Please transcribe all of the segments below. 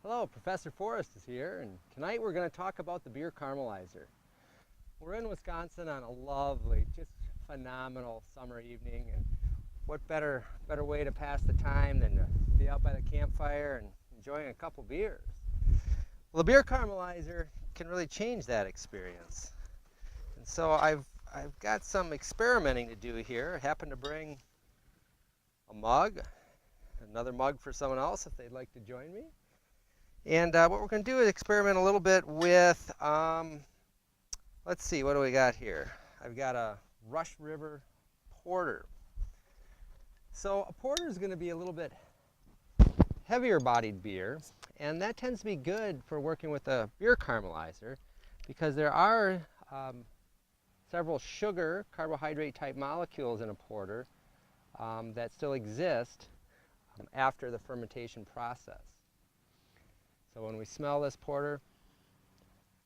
Hello, Professor Forrest is here, and tonight we're going to talk about the beer caramelizer. We're in Wisconsin on a lovely, just phenomenal summer evening, and what better way to pass the time than to be out by the campfire and enjoying a couple beers. Well, the beer caramelizer can really change that experience. And so I've got some experimenting to do here. I happen to bring a mug, another mug for someone else if they'd like to join me. And what we're going to do is experiment a little bit with, let's see, what do we got here? I've got a Rush River Porter. So a porter is going to be a little bit heavier bodied beer, and that tends to be good for working with a beer caramelizer because there are several sugar, carbohydrate type molecules in a porter that still exist after the fermentation process. So when we smell this porter,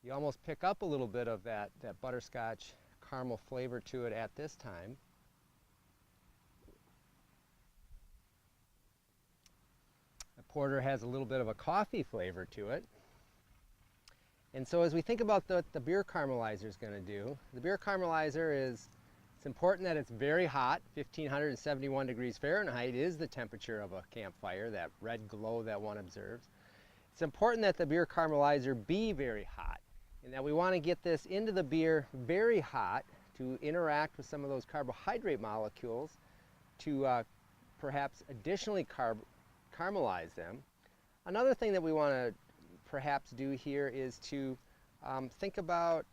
you almost pick up a little bit of that butterscotch caramel flavor to it at this time. The porter has a little bit of a coffee flavor to it. And so as we think about what the beer caramelizer is going to do, the beer caramelizer it's important that it's very hot. 1571 degrees Fahrenheit is the temperature of a campfire, that red glow that one observes. It's important that the beer caramelizer be very hot, and that we want to get this into the beer very hot to interact with some of those carbohydrate molecules to perhaps additionally caramelize them. Another thing that we want to perhaps do here is to think about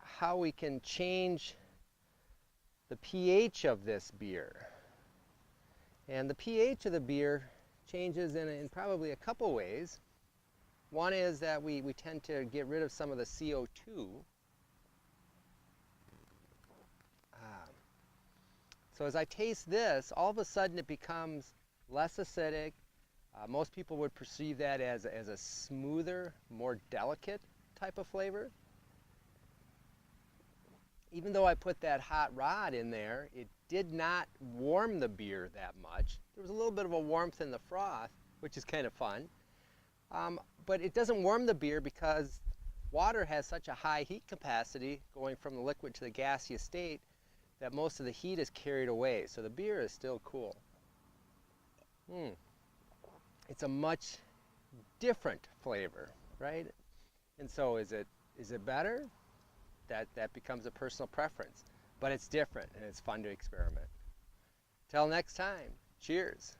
how we can change the pH of this beer. And the pH of the beer changes in probably a couple ways. One is that we tend to get rid of some of the CO2. So as I taste this, all of a sudden it becomes less acidic. Most people would perceive that as a smoother, more delicate type of flavor. Even though I put that hot rod in there, it did not warm the beer that much. There was a little bit of a warmth in the froth, which is kind of fun. But it doesn't warm the beer because water has such a high heat capacity going from the liquid to the gaseous state that most of the heat is carried away. So the beer is still cool. It's a much different flavor, right? And so is it better? That becomes a personal preference. But it's different and it's fun to experiment. Till next time, cheers.